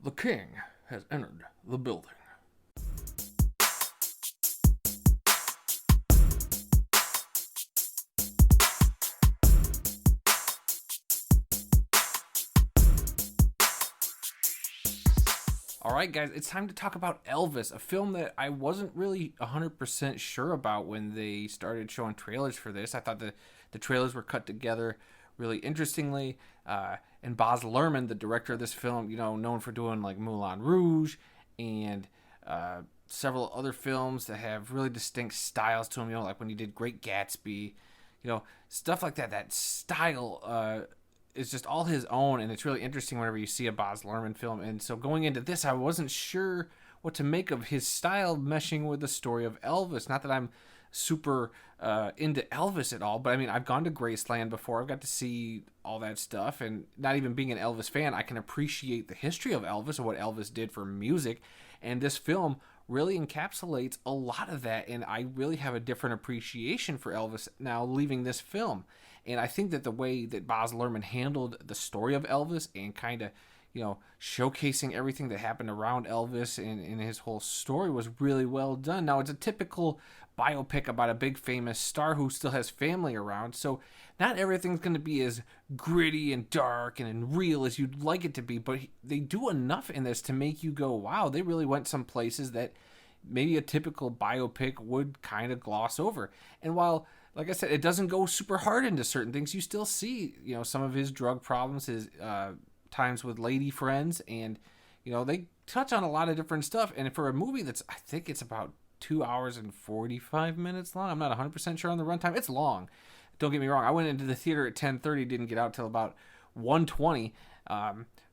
The king has entered the building. Alright, guys, it's time to talk about Elvis, a film that I wasn't really 100% sure about when they started showing trailers for this. I thought the trailers were cut together really interestingly. And Baz Luhrmann, the director of this film, known for doing like Moulin Rouge and several other films that have really distinct styles to him, like when he did Great Gatsby, stuff like that. That style is just all his own, and it's really interesting whenever you see a Baz Luhrmann film. And so going into this, I wasn't sure what to make of his style meshing with the story of Elvis. Not that I'm super into Elvis at all, but I mean, I've gone to Graceland before. I've got to see all that stuff, and not even being an Elvis fan, I can appreciate the history of Elvis and what Elvis did for music. And this film really encapsulates a lot of that, and I really have a different appreciation for Elvis now leaving this film. And I think that the way that Baz Luhrmann handled the story of Elvis and kind of, showcasing everything that happened around Elvis and his whole story was really well done. Now, it's a typical biopic about a big famous star who still has family around, so not everything's going to be as gritty and dark and real as you'd like it to be, but they do enough in this to make you go, wow, they really went some places that maybe a typical biopic would kind of gloss over. And while, like I said, it doesn't go super hard into certain things, you still see, some of his drug problems, his times with lady friends, and, they touch on a lot of different stuff. And for a movie that's, I think it's about 2 hours and 45 minutes long, I'm not 100% sure on the runtime. It's long. Don't get me wrong. I went into the theater at 10:30, didn't get out till about 1:20.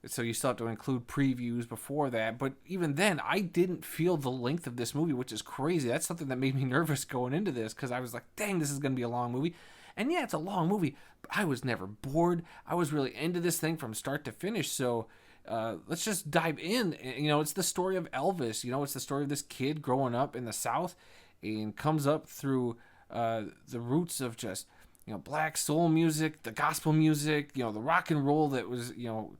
So you still have to include previews before that. But even then, I didn't feel the length of this movie, which is crazy. That's something that made me nervous going into this, because I was like, dang, this is going to be a long movie. And yeah, it's a long movie, but I was never bored. I was really into this thing from start to finish. So let's just dive in. It's the story of Elvis. It's the story of this kid growing up in the South and comes up through the roots of just black soul music, the gospel music, the rock and roll that was,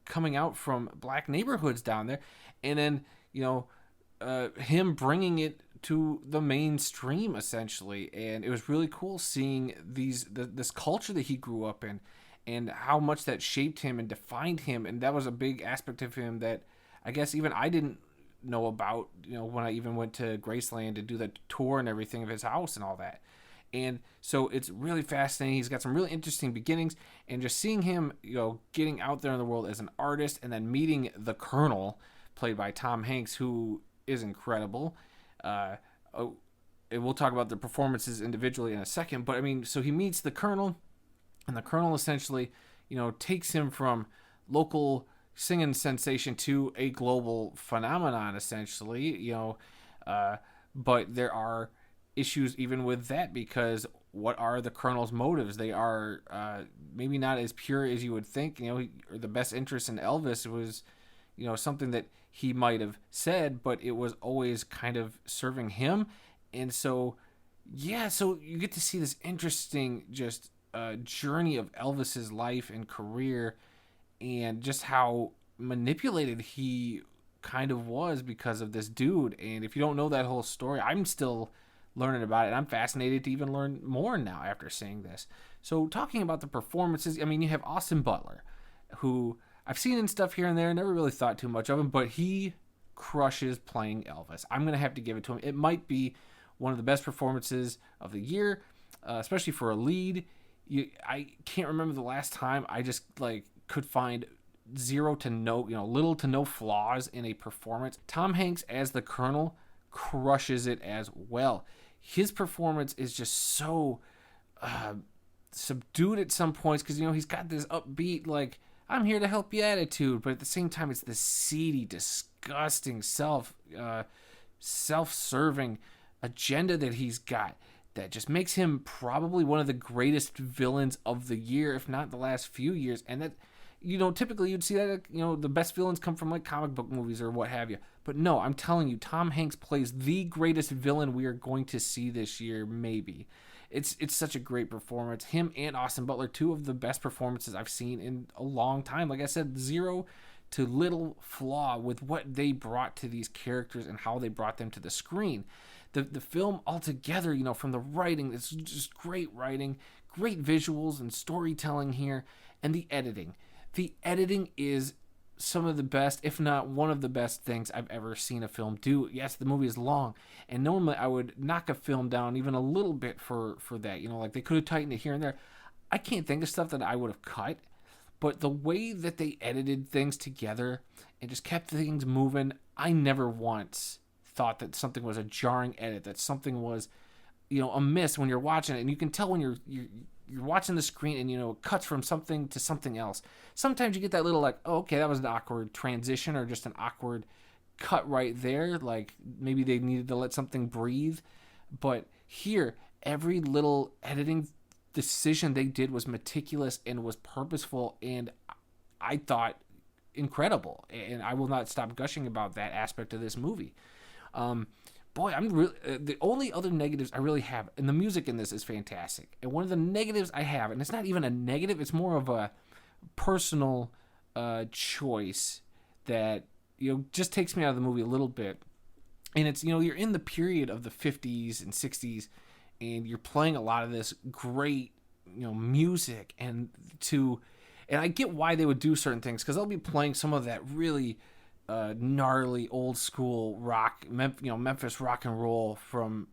coming out from black neighborhoods down there. And then, him bringing it to the mainstream, essentially. And it was really cool seeing this culture that he grew up in and how much that shaped him and defined him. And that was a big aspect of him that I guess even I didn't know about, when I even went to Graceland to do the tour and everything of his house and all that. And so it's really fascinating. He's got some really interesting beginnings, and just seeing him, getting out there in the world as an artist, and then meeting the Colonel, played by Tom Hanks, who is incredible. And we'll talk about the performances individually in a second, but I mean, so he meets the Colonel, and the Colonel essentially, takes him from local singing sensation to a global phenomenon, essentially, but there are issues even with that, because what are the Colonel's motives? They are maybe not as pure as you would think. The best interest in Elvis was, something that he might have said, but it was always kind of serving him. And so, yeah, so you get to see this interesting just journey of Elvis's life and career, and just how manipulated he kind of was because of this dude. And if you don't know that whole story, I'm still learning about it. I'm fascinated to even learn more now after seeing this. So talking about the performances, I mean, you have Austin Butler, who I've seen in stuff here and there, never really thought too much of him, but he crushes playing Elvis. I'm going to have to give it to him. It might be one of the best performances of the year, especially for a lead. I can't remember the last time I just could find zero to no, little to no flaws in a performance. Tom Hanks as the Colonel crushes it as well. His performance is just so subdued at some points, because he's got this upbeat, I'm here to help you attitude, but at the same time it's this seedy, disgusting, self-serving agenda that he's got that just makes him probably one of the greatest villains of the year, if not the last few years. And that, typically you'd see that, the best villains come from comic book movies or what have you. But no, I'm telling you, Tom Hanks plays the greatest villain we are going to see this year, maybe. It's such a great performance. Him and Austin Butler, two of the best performances I've seen in a long time. Like I said, zero to little flaw with what they brought to these characters and how they brought them to the screen. The film altogether, from the writing, it's just great writing, great visuals and storytelling here, and the editing. The editing is some of the best, if not one of the best things I've ever seen a film do. Yes, the movie is long, and normally I would knock a film down even a little bit for that. Like they could have tightened it here and there. I can't think of stuff that I would have cut, but the way that they edited things together and just kept things moving, I never once thought that something was a jarring edit, that something was, amiss when you're watching it. And you can tell when you're watching the screen and, it cuts from something to something else. Sometimes you get that little like, oh, okay, that was an awkward transition or just an awkward cut right there. Like maybe they needed to let something breathe. But here, every little editing decision they did was meticulous and was purposeful, and I thought incredible. And I will not stop gushing about that aspect of this movie. Boy, I'm really the only other negatives I really have, and the music in this is fantastic. And one of the negatives I have, and it's not even a negative, it's more of a personal choice that just takes me out of the movie a little bit. And it's you're in the period of the 50s and 60s, and you're playing a lot of this great music, and I get why they would do certain things, because they'll be playing some of that really gnarly old school rock, Memphis rock and roll from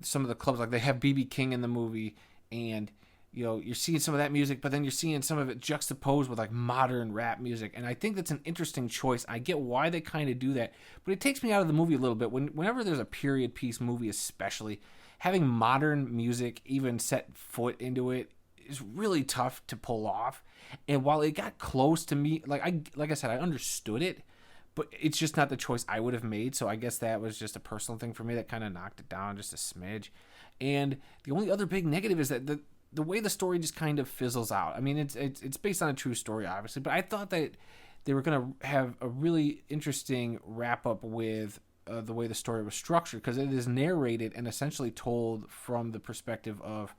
some of the clubs. Like they have B.B. King in the movie, and you're seeing some of that music, but then you're seeing some of it juxtaposed with like modern rap music. And I think that's an interesting choice. I get why they kind of do that, but it takes me out of the movie a little bit. Whenever there's a period piece movie, especially, having modern music even set foot into it is really tough to pull off. And while it got close to me, like I said, I understood it, but it's just not the choice I would have made. So I guess that was just a personal thing for me that kind of knocked it down just a smidge. And the only other big negative is that the way the story just kind of fizzles out. I mean, it's based on a true story, obviously, but I thought that they were going to have a really interesting wrap up with the way the story was structured, because it is narrated and essentially told from the perspective of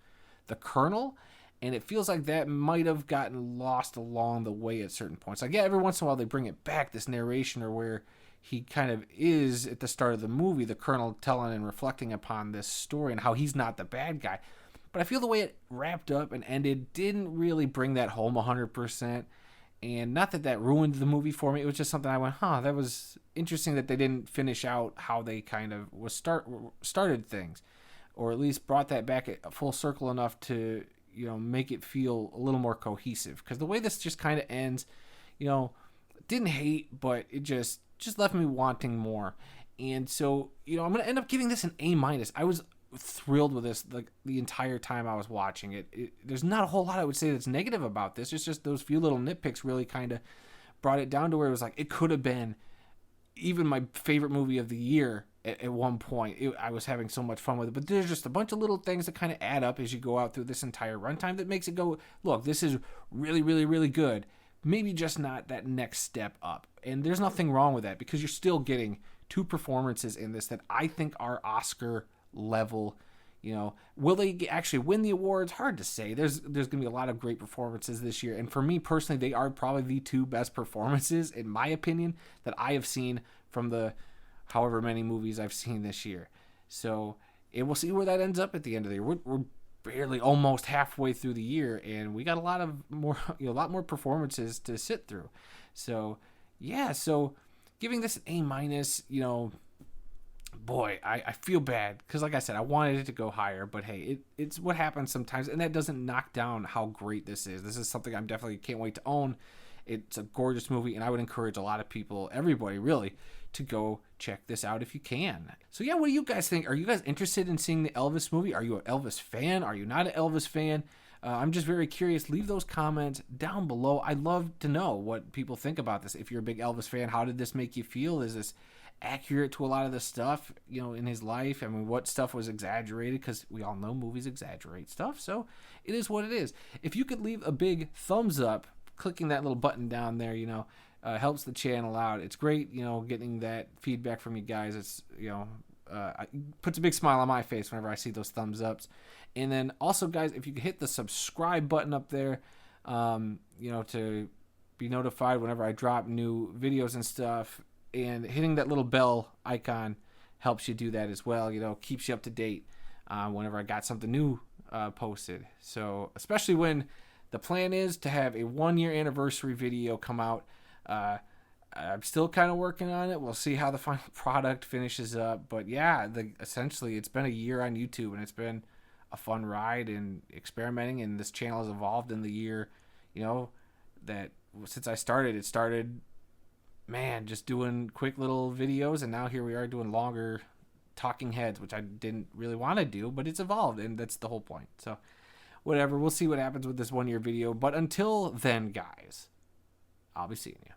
the Colonel. And it feels like that might have gotten lost along the way at certain points. Like, yeah, every once in a while they bring it back, this narration, or where he kind of is at the start of the movie, the Colonel telling and reflecting upon this story and how he's not the bad guy. But I feel the way it wrapped up and ended didn't really bring that home 100%. And not that ruined the movie for me. It was just something I went, that was interesting that they didn't finish out how they kind of started things. Or at least brought that back at full circle enough to make it feel a little more cohesive. Because the way this just kind of ends, didn't hate, but it just left me wanting more. And so, I'm going to end up giving this an A-. I was thrilled with this like the entire time I was watching it. There's not a whole lot I would say that's negative about this. It's just those few little nitpicks really kind of brought it down to where it was like, it could have been even my favorite movie of the year at one point. I was having so much fun with it, but there's just a bunch of little things that kind of add up as you go out through this entire runtime that makes it go, look, this is really, really, really good. Maybe just not that next step up. And there's nothing wrong with that, because you're still getting two performances in this that I think are Oscar level. Will they actually win the awards? Hard to say. There's going to be a lot of great performances this year, and for me personally, they are probably the two best performances, in my opinion, that I have seen from the however many movies I've seen this year. So we'll see where that ends up at the end of the year. We're barely almost halfway through the year, and we got a lot more performances to sit through. So yeah, so giving this an A-, boy, I feel bad, because like I said, I wanted it to go higher, but hey, it's what happens sometimes, and that doesn't knock down how great this is. This is something I'm definitely can't wait to own. It's a gorgeous movie, and I would encourage a lot of people, everybody really, to go check this out if you can. So yeah, what do you guys think? Are you guys interested in seeing the Elvis movie? Are you an Elvis fan? Are you not an Elvis fan? I'm just very curious. Leave those comments down below. I'd love to know what people think about this. If you're a big Elvis fan, how did this make you feel? Is this accurate to a lot of the stuff, in his life? I mean, what stuff was exaggerated? Because we all know movies exaggerate stuff, so it is what it is. If you could leave a big thumbs up, clicking that little button down there, helps the channel out. It's great, getting that feedback from you guys. It's, puts a big smile on my face whenever I see those thumbs ups. And then also, guys, if you could hit the subscribe button up there, to be notified whenever I drop new videos and stuff. And hitting that little bell icon helps you do that as well. Keeps you up to date whenever I got something new posted. So especially when the plan is to have a 1-year anniversary video come out. I'm still kind of working on it. We'll see how the final product finishes up. But yeah, essentially it's been a year on YouTube, and it's been a fun ride and experimenting. And this channel has evolved in the year, that since I started. It started, just doing quick little videos, and now here we are doing longer talking heads, which I didn't really want to do, but it's evolved, and that's the whole point. So whatever, we'll see what happens with this 1-year video. But until then, guys, I'll be seeing you.